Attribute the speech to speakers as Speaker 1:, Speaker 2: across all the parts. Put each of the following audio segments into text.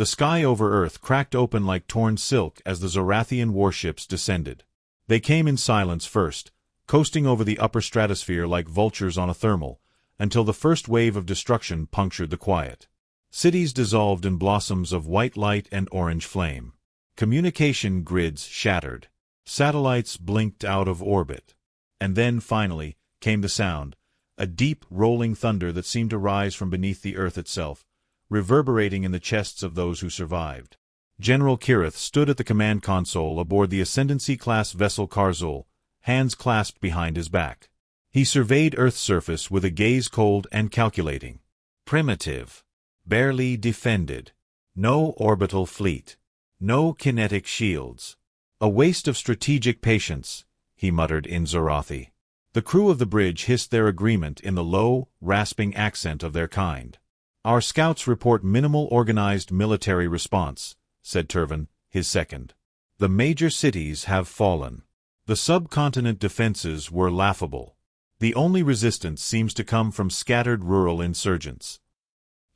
Speaker 1: The sky over Earth cracked open like torn silk as the Zorathian warships descended. They came in silence first, coasting over the upper stratosphere like vultures on a thermal, until the first wave of destruction punctured the quiet. Cities dissolved in blossoms of white light and orange flame. Communication grids shattered. Satellites blinked out of orbit. And then, finally, came the sound, a deep, rolling thunder that seemed to rise from beneath the Earth itself, reverberating in the chests of those who survived. General Kirith stood at the command console aboard the Ascendancy-class vessel Karzul, hands clasped behind his back. He surveyed Earth's surface with a gaze cold and calculating. Primitive. Barely defended. No orbital fleet. No kinetic shields. A waste of strategic patience, he muttered in Zorathi. The crew of the bridge hissed their agreement in the low, rasping accent of their kind. Our scouts report minimal organized military response, said Turvan, his second. The major cities have fallen. The subcontinent defenses were laughable. The only resistance seems to come from scattered rural insurgents.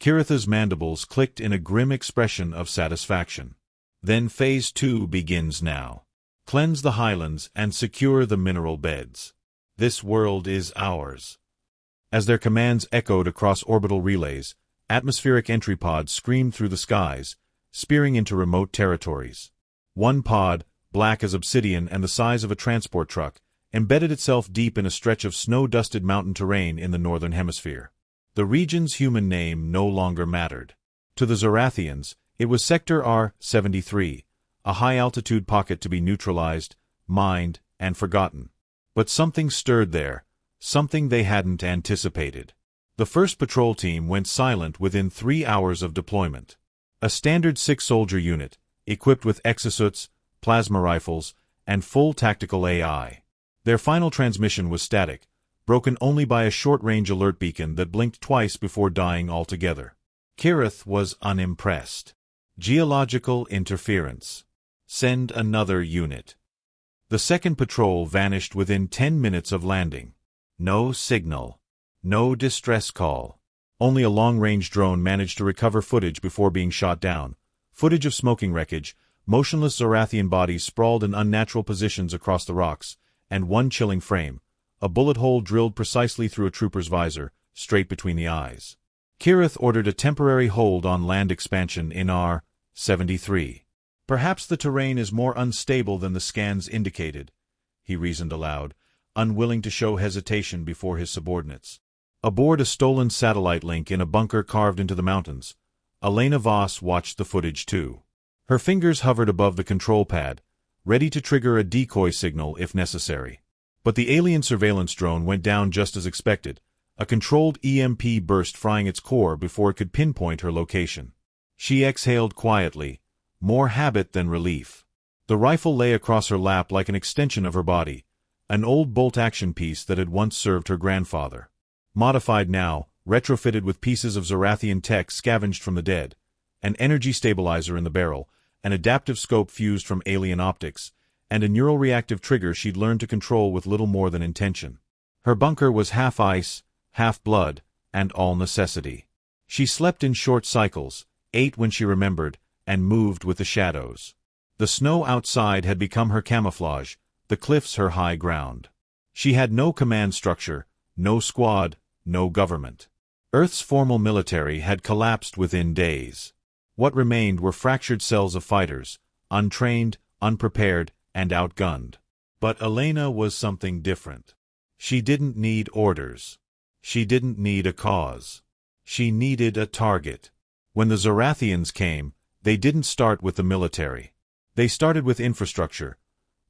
Speaker 1: Kiritha's mandibles clicked in a grim expression of satisfaction. Then Phase 2 begins now. Cleanse the highlands and secure the mineral beds. This world is ours. As their commands echoed across orbital relays, atmospheric entry pods screamed through the skies, spearing into remote territories. One pod, black as obsidian and the size of a transport truck, embedded itself deep in a stretch of snow-dusted mountain terrain in the northern hemisphere. The region's human name no longer mattered. To the Zorathians, it was Sector R-73, a high-altitude pocket to be neutralized, mined, and forgotten. But something stirred there, something they hadn't anticipated. The first patrol team went silent within 3 hours of deployment. A standard 6-soldier unit, equipped with exosuits, plasma rifles, and full tactical AI. Their final transmission was static, broken only by a short-range alert beacon that blinked twice before dying altogether. Kirith was unimpressed. Geological interference. Send another unit. The second patrol vanished within 10 minutes of landing. No signal. No distress call. Only a long-range drone managed to recover footage before being shot down. Footage of smoking wreckage, motionless Zorathian bodies sprawled in unnatural positions across the rocks, and one chilling frame, a bullet hole drilled precisely through a trooper's visor, straight between the eyes. Kirith ordered a temporary hold on land expansion in R-73. Perhaps the terrain is more unstable than the scans indicated, he reasoned aloud, unwilling to show hesitation before his subordinates. Aboard a stolen satellite link in a bunker carved into the mountains, Elena Voss watched the footage too. Her fingers hovered above the control pad, ready to trigger a decoy signal if necessary. But the alien surveillance drone went down just as expected, a controlled EMP burst frying its core before it could pinpoint her location. She exhaled quietly, more habit than relief. The rifle lay across her lap like an extension of her body, an old bolt-action piece that had once served her grandfather. Modified now, retrofitted with pieces of Zorathian tech scavenged from the dead, an energy stabilizer in the barrel, an adaptive scope fused from alien optics, and a neural reactive trigger she'd learned to control with little more than intention. Her bunker was half ice, half blood, and all necessity. She slept in short cycles, ate when she remembered, and moved with the shadows. The snow outside had become her camouflage, the cliffs her high ground. She had no command structure, no squad, no government. Earth's formal military had collapsed within days. What remained were fractured cells of fighters, untrained, unprepared, and outgunned. But Elena was something different. She didn't need orders. She didn't need a cause. She needed a target. When the Zorathians came, they didn't start with the military. They started with infrastructure,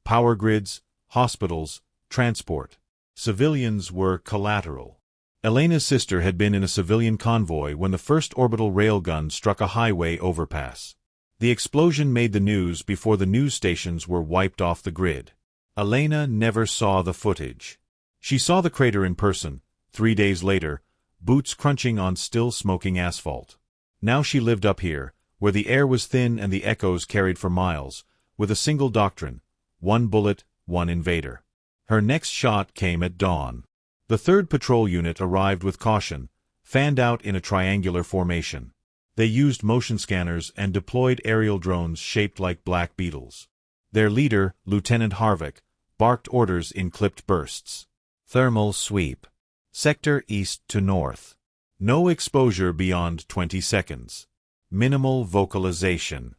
Speaker 1: power grids, hospitals, transport. Civilians were collateral. Elena's sister had been in a civilian convoy when the first orbital railgun struck a highway overpass. The explosion made the news before the news stations were wiped off the grid. Elena never saw the footage. She saw the crater in person, 3 days later, boots crunching on still smoking asphalt. Now she lived up here, where the air was thin and the echoes carried for miles, with a single doctrine: one bullet, one invader. Her next shot came at dawn. The 3rd Patrol Unit arrived with caution, fanned out in a triangular formation. They used motion scanners and deployed aerial drones shaped like black beetles. Their leader, Lieutenant Harvick, barked orders in clipped bursts. Thermal sweep. Sector east to north. No exposure beyond 20 seconds. Minimal vocalization.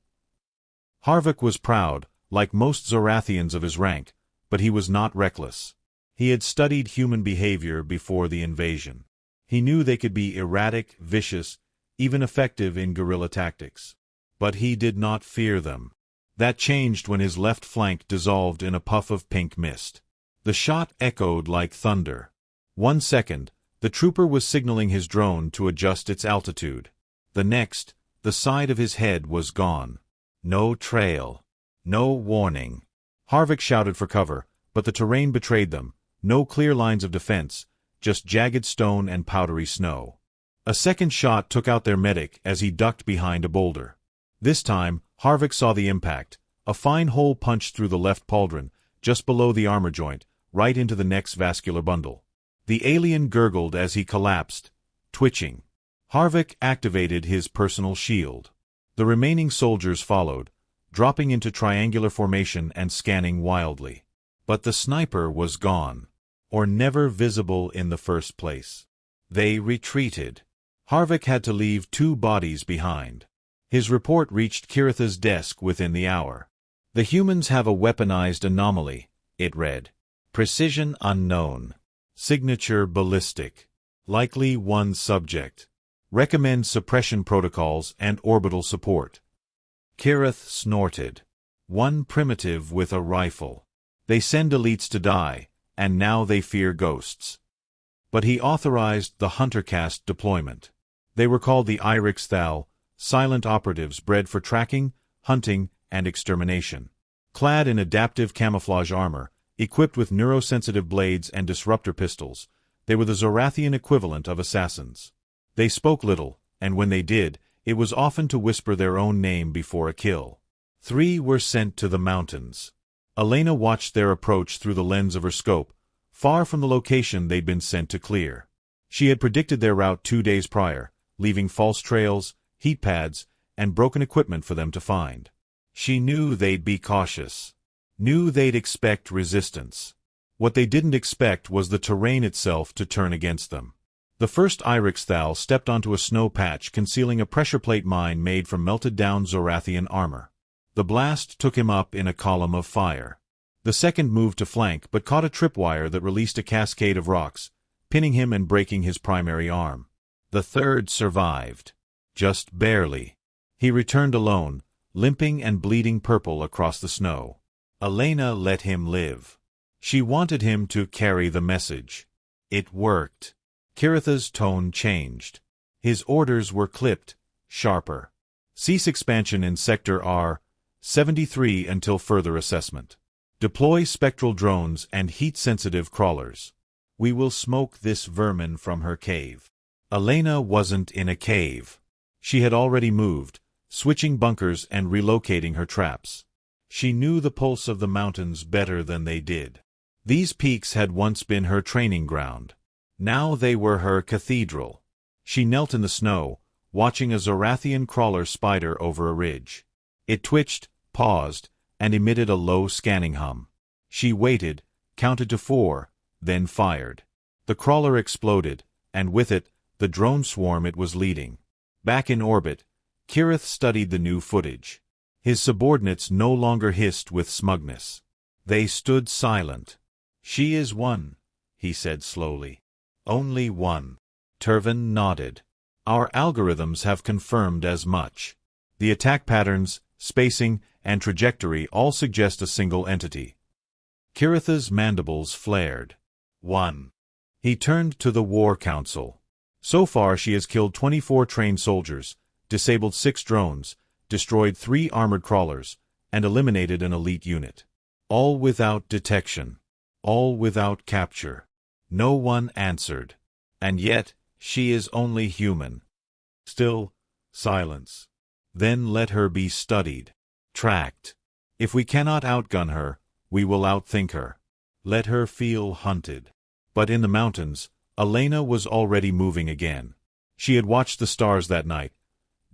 Speaker 1: Harvick was proud, like most Zorathians of his rank, but he was not reckless. He had studied human behavior before the invasion. He knew they could be erratic, vicious, even effective in guerrilla tactics. But he did not fear them. That changed when his left flank dissolved in a puff of pink mist. The shot echoed like thunder. 1 second, the trooper was signaling his drone to adjust its altitude. The next, the side of his head was gone. No trail. No warning. Harvick shouted for cover, but the terrain betrayed them. No clear lines of defense, just jagged stone and powdery snow. A second shot took out their medic as he ducked behind a boulder. This time, Harvick saw the impact. A fine hole punched through the left pauldron, just below the armor joint, right into the neck's vascular bundle. The alien gurgled as he collapsed, twitching. Harvick activated his personal shield. The remaining soldiers followed, dropping into triangular formation and scanning wildly. But the sniper was gone, or never visible in the first place. They retreated. Harvick had to leave 2 bodies behind. His report reached Kiritha's desk within the hour. "The humans have a weaponized anomaly," it read. "Precision unknown. Signature ballistic. Likely 1 subject. Recommend suppression protocols and orbital support." Kirith snorted. 1 primitive with a rifle. They send elites to die, and now they fear ghosts. But he authorized the Hunter caste deployment. They were called the Irix Thal, silent operatives bred for tracking, hunting, and extermination. Clad in adaptive camouflage armor, equipped with neurosensitive blades and disruptor pistols, they were the Zorathian equivalent of assassins. They spoke little, and when they did, it was often to whisper their own name before a kill. 3 were sent to the mountains. Elena watched their approach through the lens of her scope, far from the location they'd been sent to clear. She had predicted their route 2 days prior, leaving false trails, heat pads, and broken equipment for them to find. She knew they'd be cautious. Knew they'd expect resistance. What they didn't expect was the terrain itself to turn against them. The first Irix Thal stepped onto a snow patch concealing a pressure plate mine made from melted-down Zorathian armor. The blast took him up in a column of fire. The second moved to flank but caught a tripwire that released a cascade of rocks, pinning him and breaking his primary arm. The third survived. Just barely. He returned alone, limping and bleeding purple across the snow. Elena let him live. She wanted him to carry the message. It worked. Kiritha's tone changed. His orders were clipped, sharper. Cease expansion in Sector R-73 until further assessment. Deploy spectral drones and heat-sensitive crawlers. We will smoke this vermin from her cave. Elena wasn't in a cave. She had already moved, switching bunkers and relocating her traps. She knew the pulse of the mountains better than they did. These peaks had once been her training ground. Now they were her cathedral. She knelt in the snow, watching a Zorathian crawler spider over a ridge. It twitched, paused, and emitted a low scanning hum. She waited, counted to 4, then fired. The crawler exploded, and with it, the drone swarm it was leading. Back in orbit, Kirith studied the new footage. His subordinates no longer hissed with smugness. They stood silent. "She is 1," he said slowly. "Only 1." Turvin nodded. "Our algorithms have confirmed as much. The attack patterns, spacing, and trajectory all suggest a single entity." Kiritha's mandibles flared. 1. He turned to the War Council. "So far she has killed 24 trained soldiers, disabled 6 drones, destroyed 3 armored crawlers, and eliminated an elite unit. All without detection. All without capture." No one answered. "And yet, she is only human." Still, silence. "Then let her be studied. Tracked. If we cannot outgun her, we will outthink her. Let her feel hunted." But in the mountains, Elena was already moving again. She had watched the stars that night,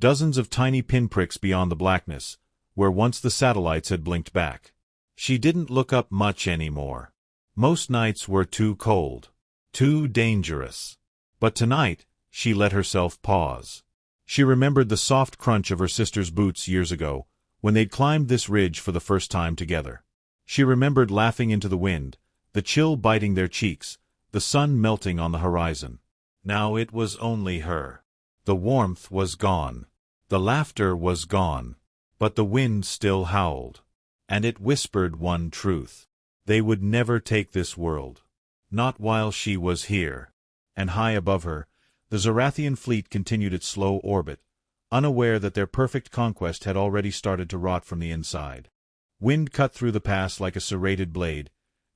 Speaker 1: dozens of tiny pinpricks beyond the blackness, where once the satellites had blinked back. She didn't look up much anymore. Most nights were too cold, too dangerous. But tonight, she let herself pause. She remembered the soft crunch of her sister's boots years ago, when they'd climbed this ridge for the first time together. She remembered laughing into the wind, the chill biting their cheeks, the sun melting on the horizon. Now it was only her. The warmth was gone. The laughter was gone. But the wind still howled. And it whispered one truth. They would never take this world. Not while she was here. And high above her, the Zorathian fleet continued its slow orbit, unaware that their perfect conquest had already started to rot from the inside. Wind cut through the pass like a serrated blade,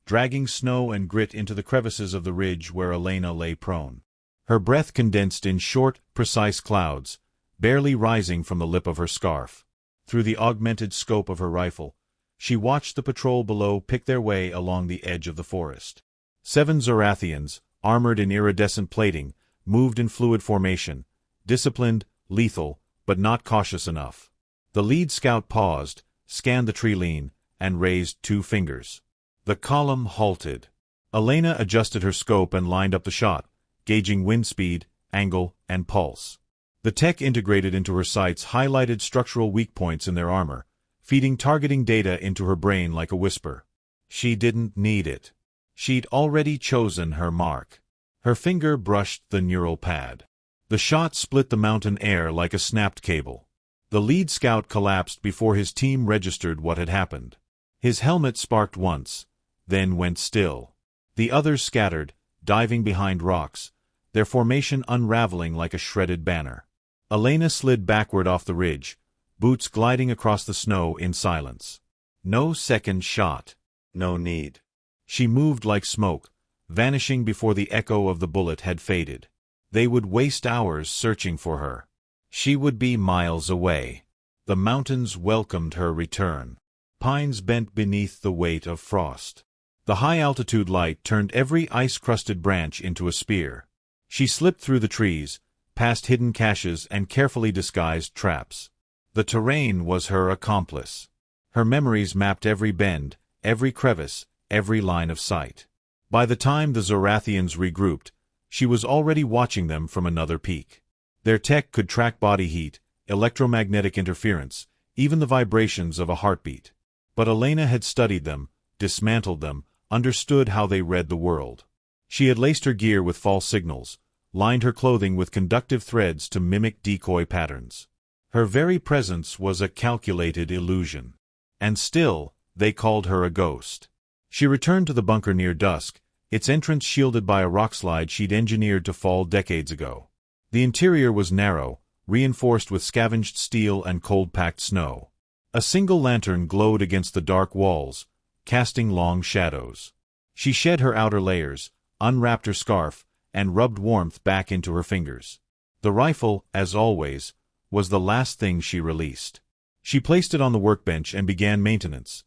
Speaker 1: dragging snow and grit into the crevices of the ridge where Elena lay prone. Her breath condensed in short, precise clouds, barely rising from the lip of her scarf. Through the augmented scope of her rifle, she watched the patrol below pick their way along the edge of the forest. 7 Zorathians, armored in iridescent plating, moved in fluid formation, disciplined, lethal, but not cautious enough. The lead scout paused, scanned the tree-line, and raised 2 fingers. The column halted. Elena adjusted her scope and lined up the shot, gauging wind speed, angle, and pulse. The tech integrated into her sights highlighted structural weak points in their armor, feeding targeting data into her brain like a whisper. She didn't need it. She'd already chosen her mark. Her finger brushed the neural pad. The shot split the mountain air like a snapped cable. The lead scout collapsed before his team registered what had happened. His helmet sparked once, then went still. The others scattered, diving behind rocks, their formation unraveling like a shredded banner. Elena slid backward off the ridge, boots gliding across the snow in silence. No second shot. No need. She moved like smoke, vanishing before the echo of the bullet had faded. They would waste hours searching for her. She would be miles away. The mountains welcomed her return. Pines bent beneath the weight of frost. The high-altitude light turned every ice-crusted branch into a spear. She slipped through the trees, past hidden caches and carefully disguised traps. The terrain was her accomplice. Her memories mapped every bend, every crevice, every line of sight. By the time the Zorathians regrouped, she was already watching them from another peak. Their tech could track body heat, electromagnetic interference, even the vibrations of a heartbeat. But Elena had studied them, dismantled them, understood how they read the world. She had laced her gear with false signals, lined her clothing with conductive threads to mimic decoy patterns. Her very presence was a calculated illusion. And still, they called her a ghost. She returned to the bunker near dusk, its entrance shielded by a rockslide she'd engineered to fall decades ago. The interior was narrow, reinforced with scavenged steel and cold-packed snow. A single lantern glowed against the dark walls, casting long shadows. She shed her outer layers, unwrapped her scarf, and rubbed warmth back into her fingers. The rifle, as always, was the last thing she released. She placed it on the workbench and began maintenance,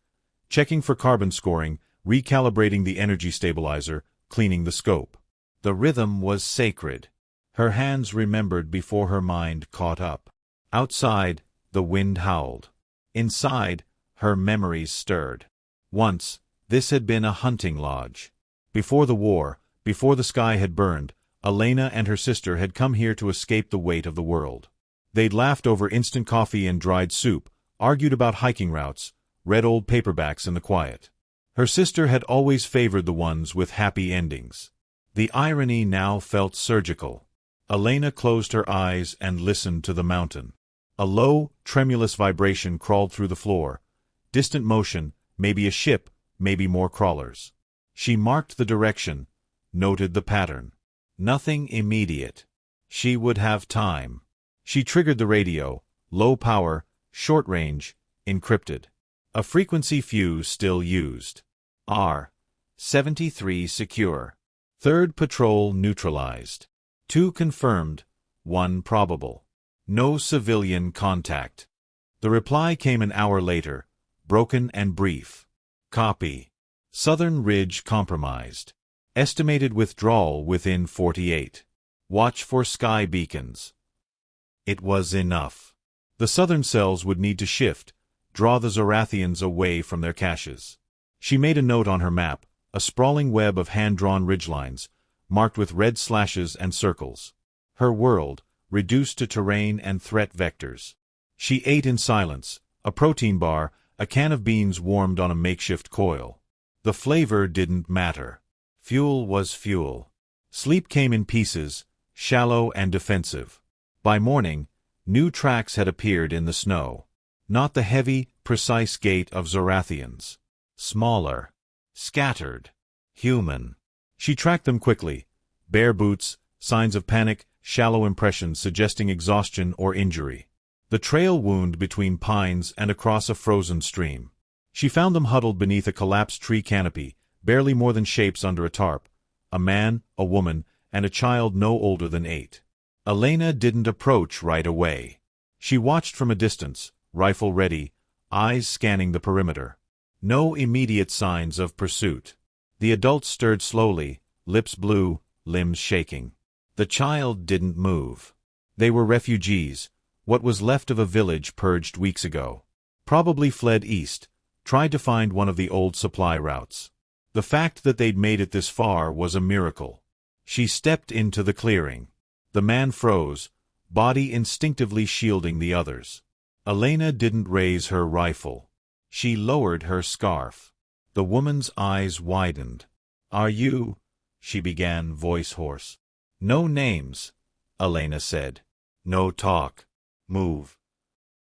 Speaker 1: checking for carbon scoring, recalibrating the energy stabilizer, cleaning the scope. The rhythm was sacred. Her hands remembered before her mind caught up. Outside, the wind howled. Inside, her memories stirred. Once, this had been a hunting lodge. Before the war, before the sky had burned, Elena and her sister had come here to escape the weight of the world. They'd laughed over instant coffee and dried soup, argued about hiking routes, read old paperbacks in the quiet. Her sister had always favored the ones with happy endings. The irony now felt surgical. Elena closed her eyes and listened to the mountain. A low, tremulous vibration crawled through the floor. Distant motion, maybe a ship, maybe more crawlers. She marked the direction, noted the pattern. Nothing immediate. She would have time. She triggered the radio, low power, short range, encrypted. A frequency fuse still used. R73 secure. Third patrol neutralized. 2 confirmed, 1 probable. No civilian contact. The reply came an hour later, broken and brief. Copy. Southern Ridge compromised. Estimated withdrawal within 48. Watch for sky beacons. It was enough. The southern cells would need to shift, draw the Zorathians away from their caches. She made a note on her map, a sprawling web of hand-drawn ridgelines, marked with red slashes and circles. Her world, reduced to terrain and threat vectors. She ate in silence, a protein bar, a can of beans warmed on a makeshift coil. The flavor didn't matter. Fuel was fuel. Sleep came in pieces, shallow and defensive. By morning, new tracks had appeared in the snow. Not the heavy, precise gait of Zorathians. Smaller. Scattered. Human. She tracked them quickly. Bare boots, signs of panic, shallow impressions suggesting exhaustion or injury. The trail wound between pines and across a frozen stream. She found them huddled beneath a collapsed tree canopy, barely more than shapes under a tarp. A man, a woman, and a child no older than 8. Elena didn't approach right away. She watched from a distance, rifle ready, eyes scanning the perimeter. No immediate signs of pursuit. The adults stirred slowly, lips blue, limbs shaking. The child didn't move. They were refugees, what was left of a village purged weeks ago. Probably fled east, tried to find one of the old supply routes. The fact that they'd made it this far was a miracle. She stepped into the clearing. The man froze, body instinctively shielding the others. Elena didn't raise her rifle. She lowered her scarf. The woman's eyes widened. "Are you?" she began, voice hoarse. "No names," Elena said. "No talk. Move."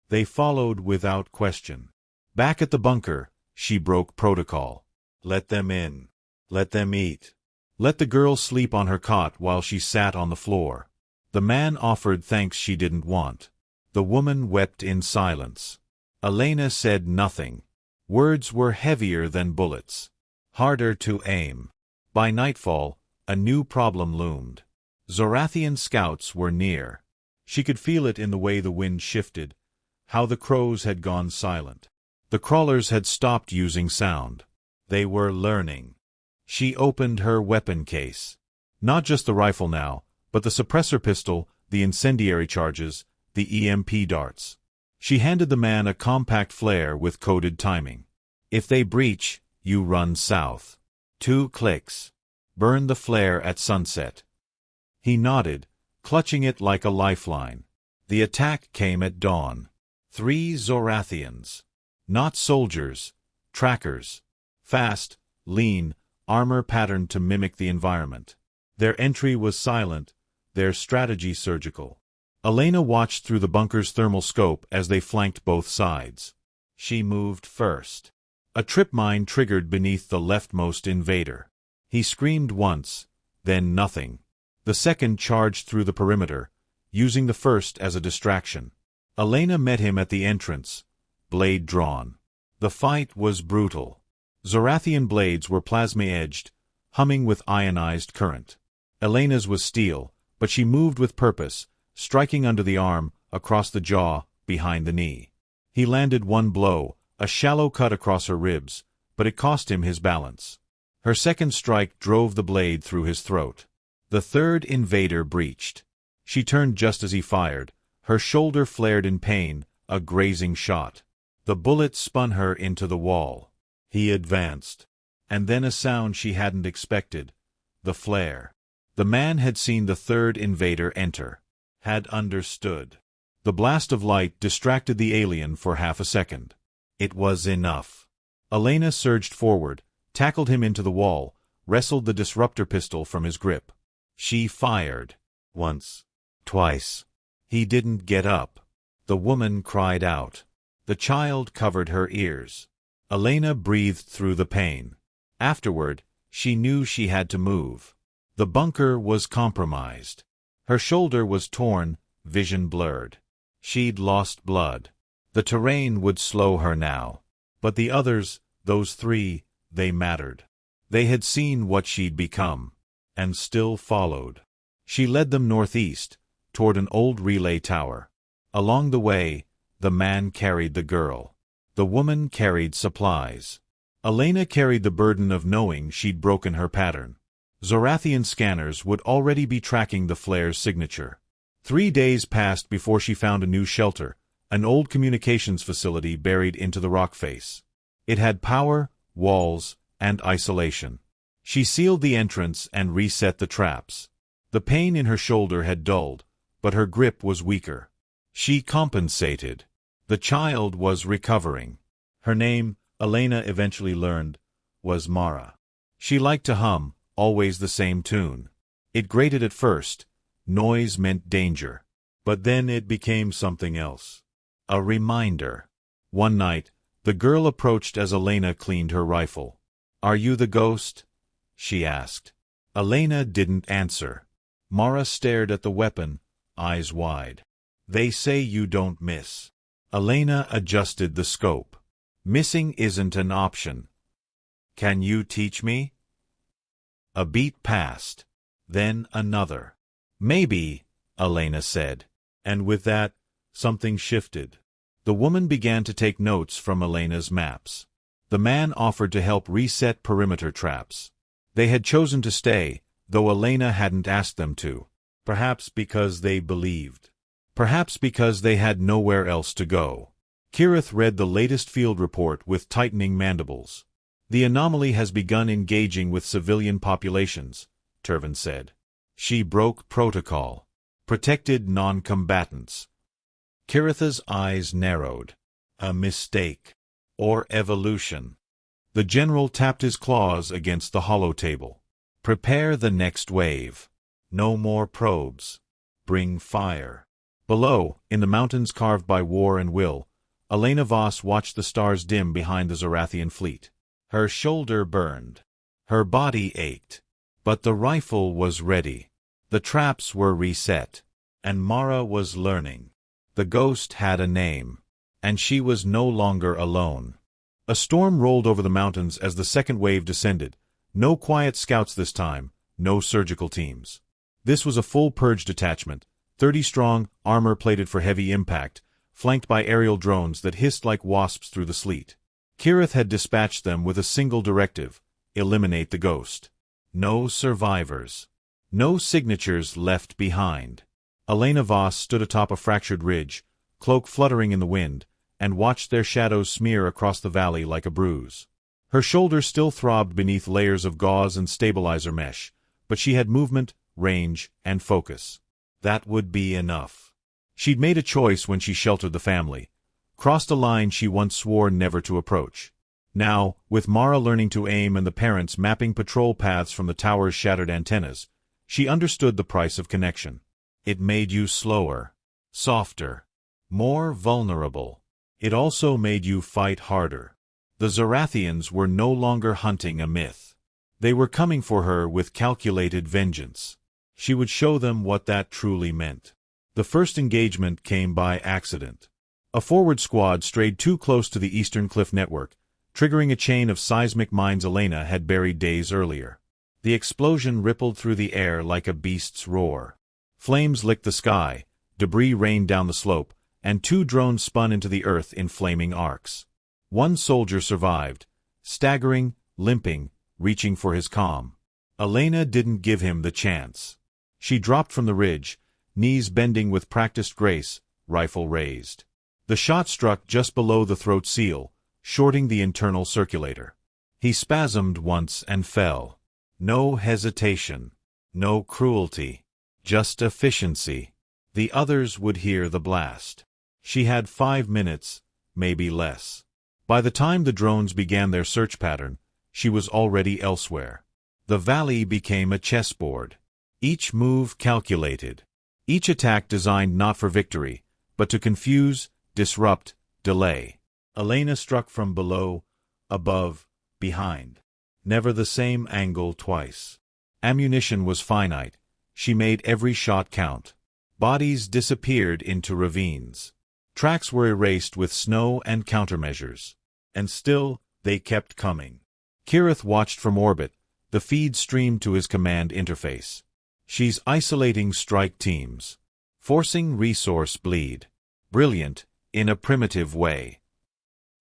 Speaker 1: They followed without question. Back at the bunker, she broke protocol. "Let them in. Let them eat. Let the girl sleep on her cot while she sat on the floor." The man offered thanks she didn't want. The woman wept in silence. Elena said nothing. Words were heavier than bullets. Harder to aim. By nightfall, a new problem loomed. Zorathian scouts were near. She could feel it in the way the wind shifted, how the crows had gone silent. The crawlers had stopped using sound. They were learning. She opened her weapon case. Not just the rifle now, but the suppressor pistol, the incendiary charges, the EMP darts. She handed the man a compact flare with coded timing. "If they breach, you run south. 2 clicks. Burn the flare at sunset." He nodded, clutching it like a lifeline. The attack came at dawn. 3 Zorathians. Not soldiers, trackers. Fast, lean, armor patterned to mimic the environment. Their entry was silent, their strategy surgical. Elena watched through the bunker's thermal scope as they flanked both sides. She moved first. A trip mine triggered beneath the leftmost invader. He screamed once, then nothing. The second charged through the perimeter, using the first as a distraction. Elena met him at the entrance, blade drawn. The fight was brutal. Zorathian blades were plasma-edged, humming with ionized current. Elena's was steel, but she moved with purpose, striking under the arm, across the jaw, behind the knee. He landed one blow, a shallow cut across her ribs, but it cost him his balance. Her second strike drove the blade through his throat. The third invader breached. She turned just as he fired. Her shoulder flared in pain, a grazing shot. The bullet spun her into the wall. He advanced. And then a sound she hadn't expected. The flare. The man had seen the third invader enter. Had understood. The blast of light distracted the alien for half a second. It was enough. Elena surged forward, tackled him into the wall, wrestled the disruptor pistol from his grip. She fired. Once. Twice. He didn't get up. The woman cried out. The child covered her ears. Elena breathed through the pain. Afterward, she knew she had to move. The bunker was compromised. Her shoulder was torn, vision blurred. She'd lost blood. The terrain would slow her now. But the others, those 3, they mattered. They had seen what she'd become, and still followed. She led them northeast, toward an old relay tower. Along the way, the man carried the girl. The woman carried supplies. Elena carried the burden of knowing she'd broken her pattern. Zorathian scanners would already be tracking the flare's signature. 3 days passed before she found a new shelter, an old communications facility buried into the rock face. It had power, walls, and isolation. She sealed the entrance and reset the traps. The pain in her shoulder had dulled, but her grip was weaker. She compensated. The child was recovering. Her name, Elena eventually learned, was Mara. She liked to hum, always the same tune. It grated at first. Noise meant danger. But then it became something else. A reminder. One night, the girl approached as Elena cleaned her rifle. "Are you the ghost?" she asked. Elena didn't answer. Mara stared at the weapon, eyes wide. "They say you don't miss." Elena adjusted the scope. "Missing isn't an option. Can you teach me?" A beat passed. Then another. "Maybe," Elena said. And with that, something shifted. The woman began to take notes from Elena's maps. The man offered to help reset perimeter traps. They had chosen to stay, though Elena hadn't asked them to. Perhaps because they believed. Perhaps because they had nowhere else to go. Kirith read the latest field report with tightening mandibles. "The anomaly has begun engaging with civilian populations," Turvin said. "She broke protocol. Protected non-combatants." Kirith's eyes narrowed. A mistake. Or evolution. The general tapped his claws against the hollow table. "Prepare the next wave. No more probes. Bring fire." Below, in the mountains carved by war and will, Elena Voss watched the stars dim behind the Zorathian fleet. Her shoulder burned. Her body ached. But the rifle was ready. The traps were reset. And Mara was learning. The ghost had a name. And she was no longer alone. A storm rolled over the mountains as the second wave descended. No quiet scouts this time, no surgical teams. This was a full purge detachment, 30 strong, armor-plated for heavy impact, flanked by aerial drones that hissed like wasps through the sleet. Kirith had dispatched them with a single directive: eliminate the ghost. No survivors. No signatures left behind. Elena Voss stood atop a fractured ridge, cloak fluttering in the wind, and watched their shadows smear across the valley like a bruise. Her shoulder still throbbed beneath layers of gauze and stabilizer mesh, but she had movement, range, and focus. That would be enough. She'd made a choice when she sheltered the family, crossed a line she once swore never to approach. Now, with Mara learning to aim and the parents mapping patrol paths from the tower's shattered antennas, she understood the price of connection. It made you slower, softer, more vulnerable. It also made you fight harder. The Zorathians were no longer hunting a myth. They were coming for her with calculated vengeance. She would show them what that truly meant. The first engagement came by accident. A forward squad strayed too close to the eastern cliff network, triggering a chain of seismic mines Elena had buried days earlier. The explosion rippled through the air like a beast's roar. Flames licked the sky, debris rained down the slope, and 2 drones spun into the earth in flaming arcs. One soldier survived, staggering, limping, reaching for his comm. Elena didn't give him the chance. She dropped from the ridge, knees bending with practiced grace, rifle raised. The shot struck just below the throat seal, shorting the internal circulator. He spasmed once and fell. No hesitation. No cruelty. Just efficiency. The others would hear the blast. She had 5 minutes, maybe less. By the time the drones began their search pattern, she was already elsewhere. The valley became a chessboard. Each move calculated. Each attack designed not for victory, but to confuse, disrupt, delay. Elena struck from below, above, behind. Never the same angle twice. Ammunition was finite. She made every shot count. Bodies disappeared into ravines. Tracks were erased with snow and countermeasures. And still, they kept coming. Kirith watched from orbit. The feed streamed to his command interface. She's isolating strike teams. Forcing resource bleed. Brilliant, in a primitive way.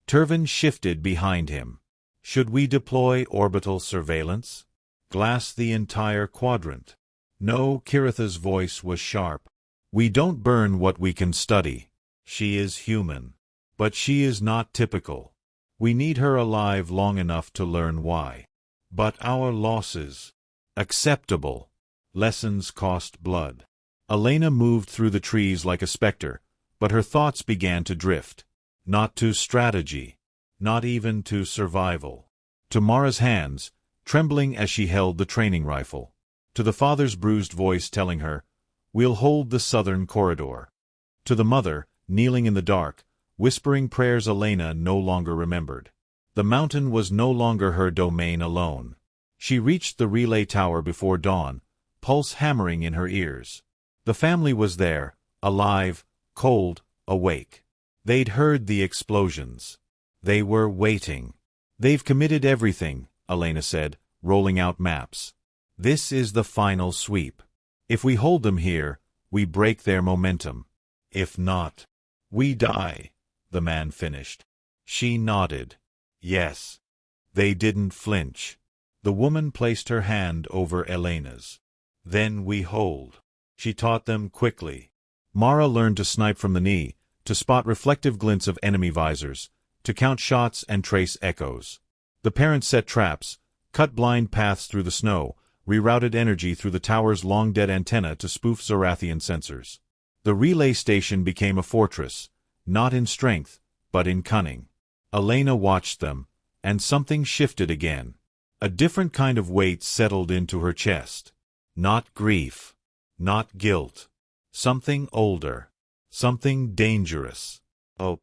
Speaker 1: Turvin shifted behind him. Should we deploy orbital surveillance? Glass the entire quadrant? No, Kirith's voice was sharp. We don't burn what we can study. She is human. But she is not typical. We need her alive long enough to learn why. But our losses. Acceptable. Lessons cost blood. Elena moved through the trees like a specter, but her thoughts began to drift. Not to strategy. Not even to survival. To Mara's hands, trembling as she held the training rifle. To the father's bruised voice telling her, "We'll hold the southern corridor." To the mother, kneeling in the dark, whispering prayers Elena no longer remembered. The mountain was no longer her domain alone. She reached the relay tower before dawn, pulse hammering in her ears. The family was there, alive, cold, awake. They'd heard the explosions. They were waiting. "They've committed everything," Elena said, rolling out maps. "This is the final sweep. If we hold them here, we break their momentum. If not, we die," the man finished. She nodded. Yes. They didn't flinch. The woman placed her hand over Elena's. "Then we hold." She taught them quickly. Mara learned to snipe from the knee, to spot reflective glints of enemy visors, to count shots and trace echoes. The parents set traps, cut blind paths through the snow, rerouted energy through the tower's long-dead antenna to spoof Zorathian sensors. The relay station became a fortress, not in strength, but in cunning. Elena watched them, and something shifted again. A different kind of weight settled into her chest. Not grief. Not guilt. Something older. Something dangerous. Hope.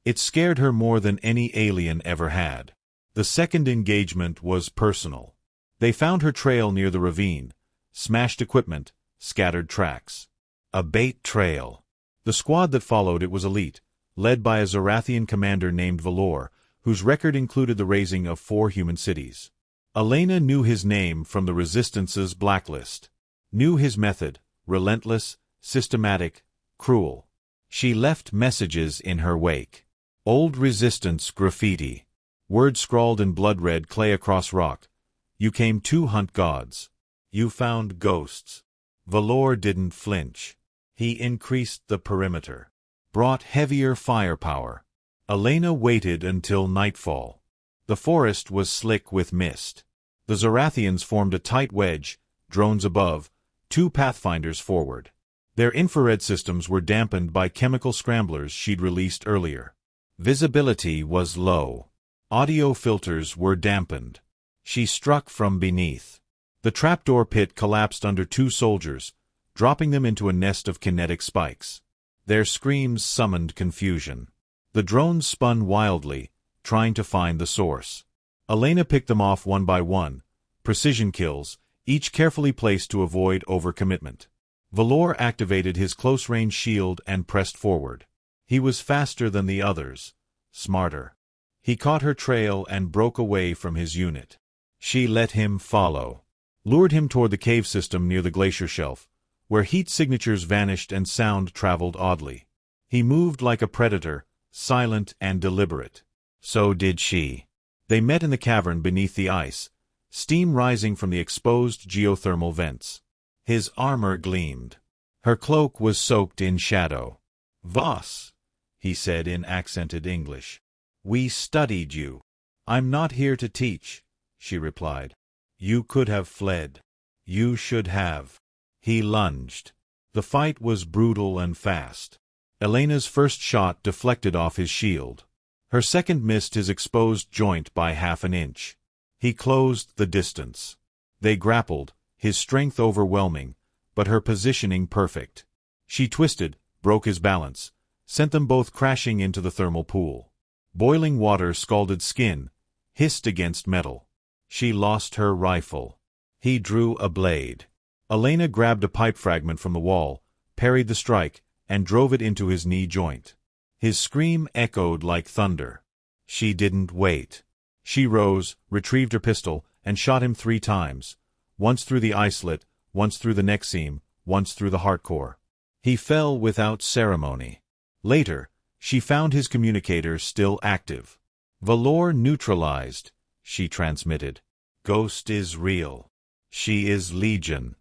Speaker 1: It scared her more than any alien ever had. The second engagement was personal. They found her trail near the ravine, smashed equipment, scattered tracks. A bait trail. The squad that followed it was elite, led by a Zorathian commander named Valor, whose record included the razing of 4 human cities. Elena knew his name from the Resistance's blacklist. Knew his method, relentless, systematic, cruel. She left messages in her wake. Old Resistance graffiti. Words scrawled in blood-red clay across rock. "You came to hunt gods. You found ghosts." Valor didn't flinch. He increased the perimeter. Brought heavier firepower. Elena waited until nightfall. The forest was slick with mist. The Zorathians formed a tight wedge, drones above, 2 pathfinders forward. Their infrared systems were dampened by chemical scramblers she'd released earlier. Visibility was low. Audio filters were dampened. She struck from beneath. The trapdoor pit collapsed under 2 soldiers, dropping them into a nest of kinetic spikes. Their screams summoned confusion. The drones spun wildly, trying to find the source. Elena picked them off one by one, precision kills, each carefully placed to avoid overcommitment. Valor activated his close-range shield and pressed forward. He was faster than the others, smarter. He caught her trail and broke away from his unit. She let him follow. Lured him toward the cave system near the glacier shelf, where heat signatures vanished and sound traveled oddly. He moved like a predator, silent and deliberate. So did she. They met in the cavern beneath the ice, steam rising from the exposed geothermal vents. His armor gleamed. Her cloak was soaked in shadow. "Voss," he said in accented English. "We studied you." "I'm not here to teach," she replied. "You could have fled. You should have." He lunged. The fight was brutal and fast. Elena's first shot deflected off his shield. Her second missed his exposed joint by half an inch. He closed the distance. They grappled, his strength overwhelming, but her positioning perfect. She twisted, broke his balance, sent them both crashing into the thermal pool. Boiling water scalded skin, hissed against metal. She lost her rifle. He drew a blade. Elena grabbed a pipe fragment from the wall, parried the strike, and drove it into his knee joint. His scream echoed like thunder. She didn't wait. She rose, retrieved her pistol, and shot him 3 times, once through the eye slit, once through the neck seam, once through the heart core. He fell without ceremony. Later, she found his communicator still active. "Valor neutralized," she transmitted. "Ghost is real. She is Legion."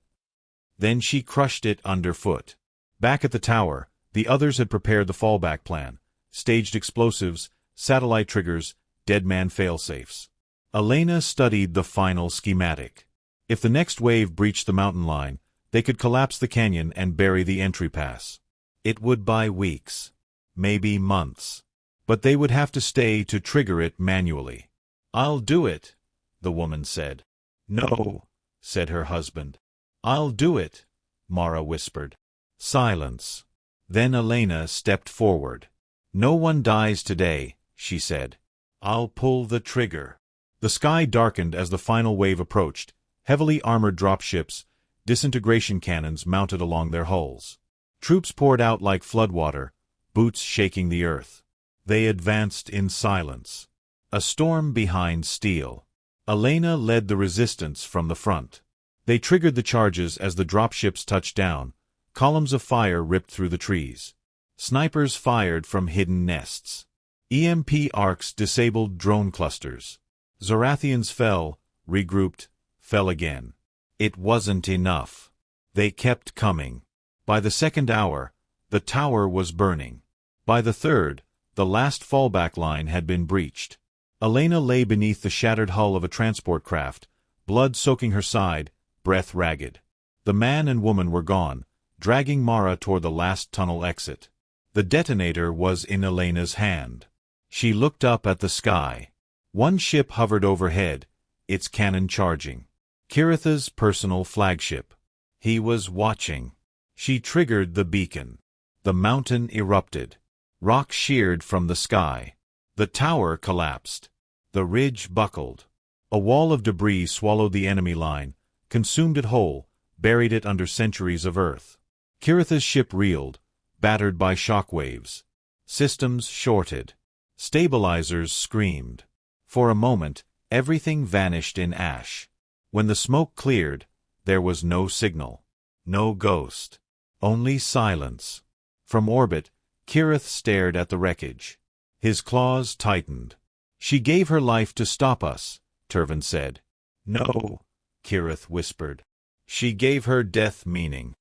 Speaker 1: Then she crushed it underfoot. Back at the tower, The others had prepared the fallback plan, staged explosives, satellite triggers, deadman failsafes. Elena studied the final schematic. If the next wave breached the mountain line, they could collapse the canyon and bury the entry pass. It would buy weeks, maybe months. But they would have to stay to trigger it manually. "I'll do it," the woman said. "No," said her husband. "I'll do it," Mara whispered. Silence. Then Elena stepped forward. "No one dies today," she said. "I'll pull the trigger." The sky darkened as the final wave approached, heavily armored dropships, disintegration cannons mounted along their hulls. Troops poured out like floodwater, boots shaking the earth. They advanced in silence. A storm behind steel. Elena led the resistance from the front. They triggered the charges as the dropships touched down. Columns of fire ripped through the trees. Snipers fired from hidden nests. EMP arcs disabled drone clusters. Zorathians fell, regrouped, fell again. It wasn't enough. They kept coming. By the second hour, the tower was burning. By the third, the last fallback line had been breached. Elena lay beneath the shattered hull of a transport craft, blood soaking her side, breath ragged. The man and woman were gone, dragging Mara toward the last tunnel exit. The detonator was in Elena's hand. She looked up at the sky. One ship hovered overhead, its cannon charging. Kiritha's personal flagship. He was watching. She triggered the beacon. The mountain erupted. Rock sheared from the sky. The tower collapsed. The ridge buckled. A wall of debris swallowed the enemy line, consumed it whole, buried it under centuries of earth. Kiritha's ship reeled, battered by shock waves. Systems shorted. Stabilizers screamed. For a moment, everything vanished in ash. When the smoke cleared, there was no signal. No ghost. Only silence. From orbit, Kirith stared at the wreckage. His claws tightened. "She gave her life to stop us," Turvin said. "No," Kirith whispered. "She gave her death meaning."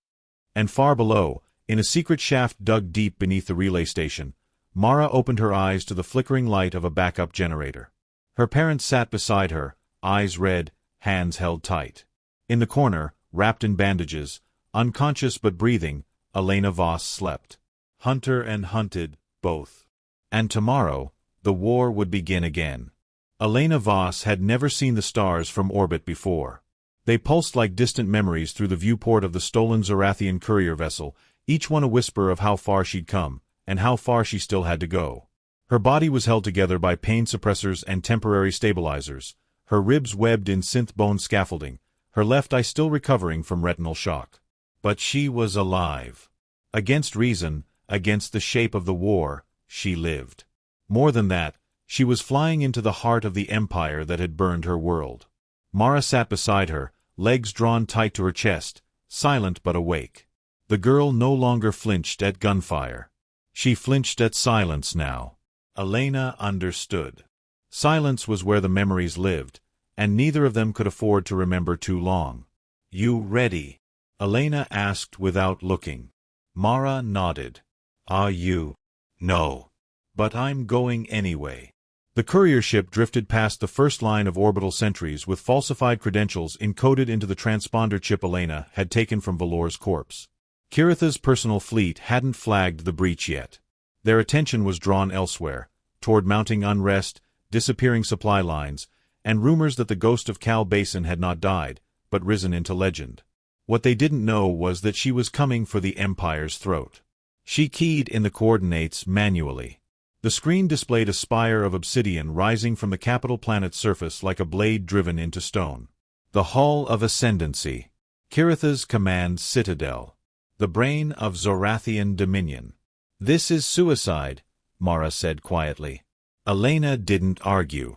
Speaker 1: And far below, in a secret shaft dug deep beneath the relay station, Mara opened her eyes to the flickering light of a backup generator. Her parents sat beside her, eyes red, hands held tight. In the corner, wrapped in bandages, unconscious but breathing, Elena Voss slept. Hunter and hunted, both. And tomorrow, the war would begin again. Elena Voss had never seen the stars from orbit before. They pulsed like distant memories through the viewport of the stolen Zorathian courier vessel, each one a whisper of how far she'd come, and how far she still had to go. Her body was held together by pain suppressors and temporary stabilizers, her ribs webbed in synth-bone scaffolding, her left eye still recovering from retinal shock. But she was alive. Against reason, against the shape of the war, she lived. More than that, she was flying into the heart of the empire that had burned her world. Mara sat beside her, legs drawn tight to her chest, silent but awake. The girl no longer flinched at gunfire. She flinched at silence now. Elena understood. Silence was where the memories lived, and neither of them could afford to remember too long. "You ready?" Elena asked without looking. Mara nodded. "Are you?" "No. But I'm going anyway." The courier ship drifted past the first line of orbital sentries with falsified credentials encoded into the transponder chip Elena had taken from Valor's corpse. Kiritha's personal fleet hadn't flagged the breach yet. Their attention was drawn elsewhere, toward mounting unrest, disappearing supply lines, and rumors that the ghost of Cal Basin had not died, but risen into legend. What they didn't know was that she was coming for the Empire's throat. She keyed in the coordinates manually. The screen displayed a spire of obsidian rising from the capital planet's surface like a blade driven into stone. The Hall of Ascendancy. Kiritha's command citadel. The brain of Zorathian dominion. "This is suicide," Mara said quietly. Elena didn't argue.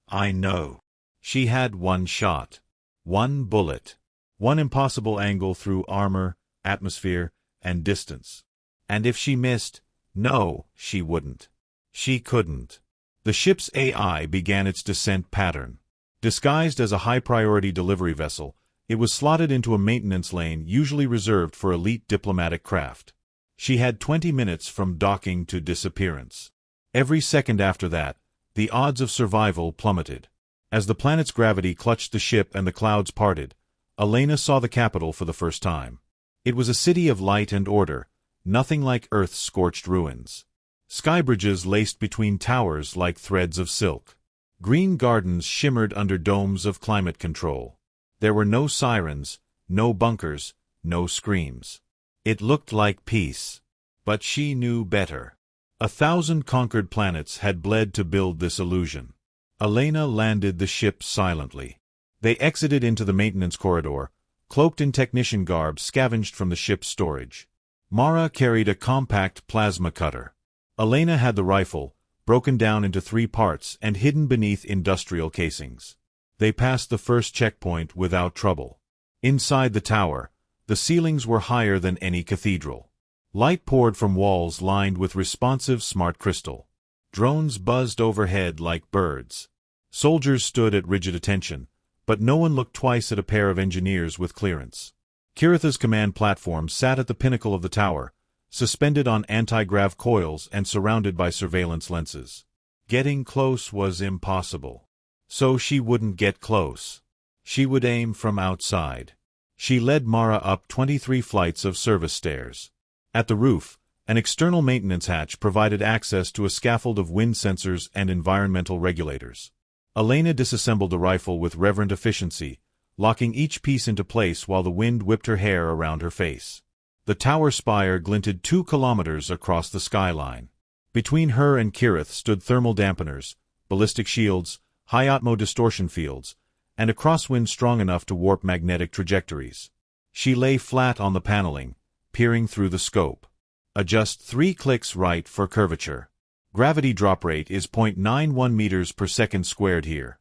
Speaker 1: "I know." She had one shot. One bullet. One impossible angle through armor, atmosphere, and distance. And if she missed, no, she wouldn't. She couldn't. The ship's AI began its descent pattern. Disguised as a high-priority delivery vessel, it was slotted into a maintenance lane usually reserved for elite diplomatic craft. She had 20 minutes from docking to disappearance. Every second after that, the odds of survival plummeted. As the planet's gravity clutched the ship and the clouds parted, Elena saw the capital for the first time. It was a city of light and order, nothing like Earth's scorched ruins. Skybridges laced between towers like threads of silk. Green gardens shimmered under domes of climate control. There were no sirens, no bunkers, no screams. It looked like peace. But she knew better. 1,000 conquered planets had bled to build this illusion. Elena landed the ship silently. They exited into the maintenance corridor, cloaked in technician garb scavenged from the ship's storage. Mara carried a compact plasma cutter. Elena had the rifle, broken down into 3 parts and hidden beneath industrial casings. They passed the first checkpoint without trouble. Inside the tower, the ceilings were higher than any cathedral. Light poured from walls lined with responsive smart crystal. Drones buzzed overhead like birds. Soldiers stood at rigid attention, but no one looked twice at a pair of engineers with clearance. Kiritha's command platform sat at the pinnacle of the tower, suspended on anti-grav coils and surrounded by surveillance lenses. Getting close was impossible. So she wouldn't get close. She would aim from outside. She led Mara up 23 flights of service stairs. At the roof, an external maintenance hatch provided access to a scaffold of wind sensors and environmental regulators. Elena disassembled the rifle with reverent efficiency, locking each piece into place while the wind whipped her hair around her face. The tower spire glinted 2 kilometers across the skyline. Between her and Kirith stood thermal dampeners, ballistic shields, high-atmo distortion fields, and a crosswind strong enough to warp magnetic trajectories. She lay flat on the paneling, peering through the scope. Adjust 3 clicks right for curvature. Gravity drop rate is 0.91 meters per second squared here.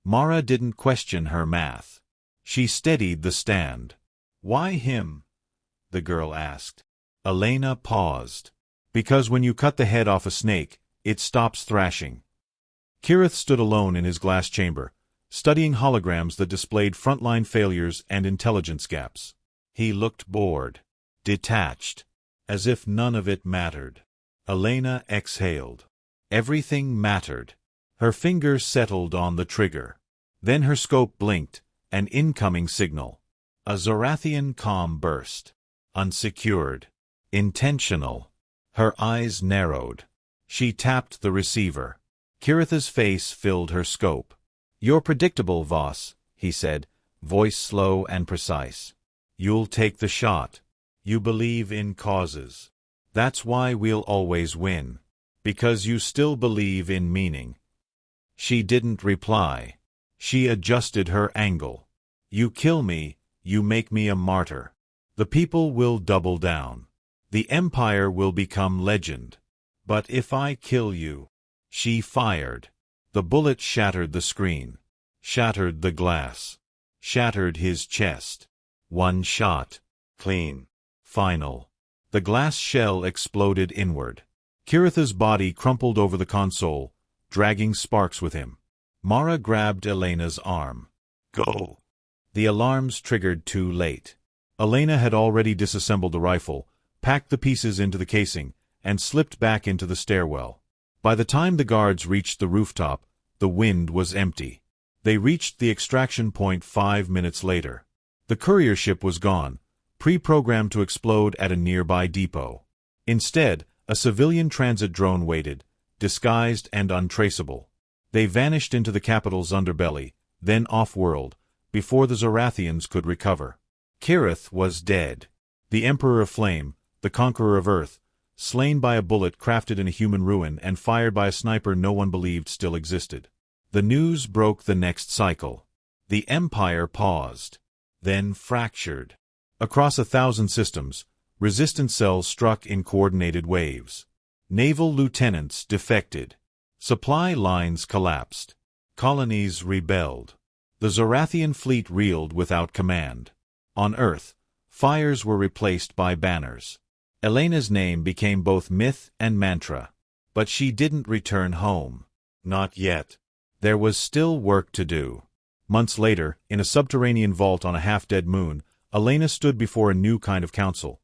Speaker 1: Mara didn't question her math. She steadied the stand. Why him? The girl asked. Elena paused. Because when you cut the head off a snake, it stops thrashing. Kirith stood alone in his glass chamber, studying holograms that displayed frontline failures and intelligence gaps. He looked bored, detached, as if none of it mattered. Elena exhaled. Everything mattered. Her fingers settled on the trigger. Then her scope blinked, an incoming signal. A Zorathian comm burst. Unsecured. Intentional. Her eyes narrowed. She tapped the receiver. Kiritha's face filled her scope. You're predictable, Voss, he said, voice slow and precise. You'll take the shot. You believe in causes. That's why we'll always win. Because you still believe in meaning. She didn't reply. She adjusted her angle. You kill me, you make me a martyr. The people will double down. The Empire will become legend. But if I kill you... She fired. The bullet shattered the screen. Shattered the glass. Shattered his chest. One shot. Clean. Final. The glass shell exploded inward. Kiritha's body crumpled over the console, dragging sparks with him. Mara grabbed Elena's arm. Go. The alarms triggered too late. Elena had already disassembled the rifle, packed the pieces into the casing, and slipped back into the stairwell. By the time the guards reached the rooftop, the wind was empty. They reached the extraction point 5 minutes later. The courier ship was gone, pre-programmed to explode at a nearby depot. Instead, a civilian transit drone waited, disguised and untraceable. They vanished into the capital's underbelly, then off-world, before the Zorathians could recover. Kirith was dead. The Emperor of Flame, the Conqueror of Earth, slain by a bullet crafted in a human ruin and fired by a sniper no one believed still existed. The news broke the next cycle. The Empire paused, then fractured. Across 1,000 systems, resistance cells struck in coordinated waves. Naval lieutenants defected. Supply lines collapsed. Colonies rebelled. The Zorathian fleet reeled without command. On Earth, fires were replaced by banners. Elena's name became both myth and mantra. But she didn't return home. Not yet. There was still work to do. Months later, in a subterranean vault on a half-dead moon, Elena stood before a new kind of council.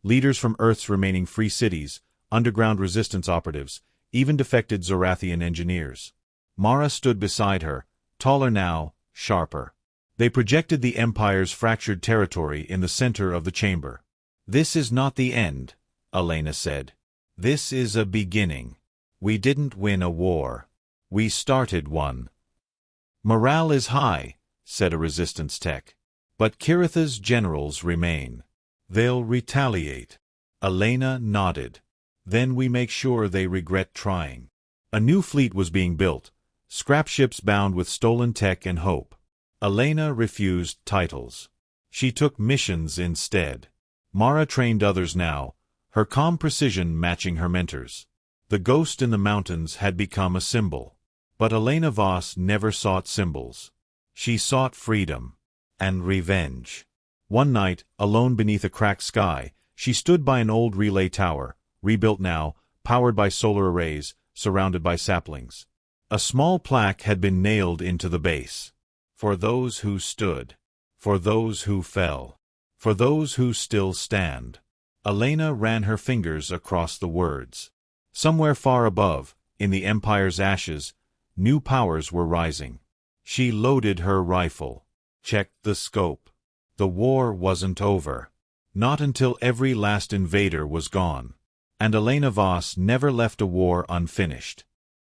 Speaker 1: Leaders from Earth's remaining free cities, underground resistance operatives, even defected Zorathian engineers. Mara stood beside her, taller now, sharper. They projected the Empire's fractured territory in the center of the chamber. "This is not the end," Elena said. "This is a beginning. We didn't win a war. We started one." "Morale is high," said a resistance tech. "But Kiritha's generals remain. They'll retaliate." Elena nodded. "Then we make sure they regret trying." A new fleet was being built, scrap ships bound with stolen tech and hope. Elena refused titles. She took missions instead. Mara trained others now, her calm precision matching her mentors. The ghost in the mountains had become a symbol. But Elena Voss never sought symbols. She sought freedom. And revenge. One night, alone beneath a cracked sky, she stood by an old relay tower, rebuilt now, powered by solar arrays, surrounded by saplings. A small plaque had been nailed into the base. "For those who stood. For those who fell. For those who still stand." Elena ran her fingers across the words. Somewhere far above, in the Empire's ashes, new powers were rising. She loaded her rifle. Checked the scope. The war wasn't over. Not until every last invader was gone. And Elena Voss never left a war unfinished.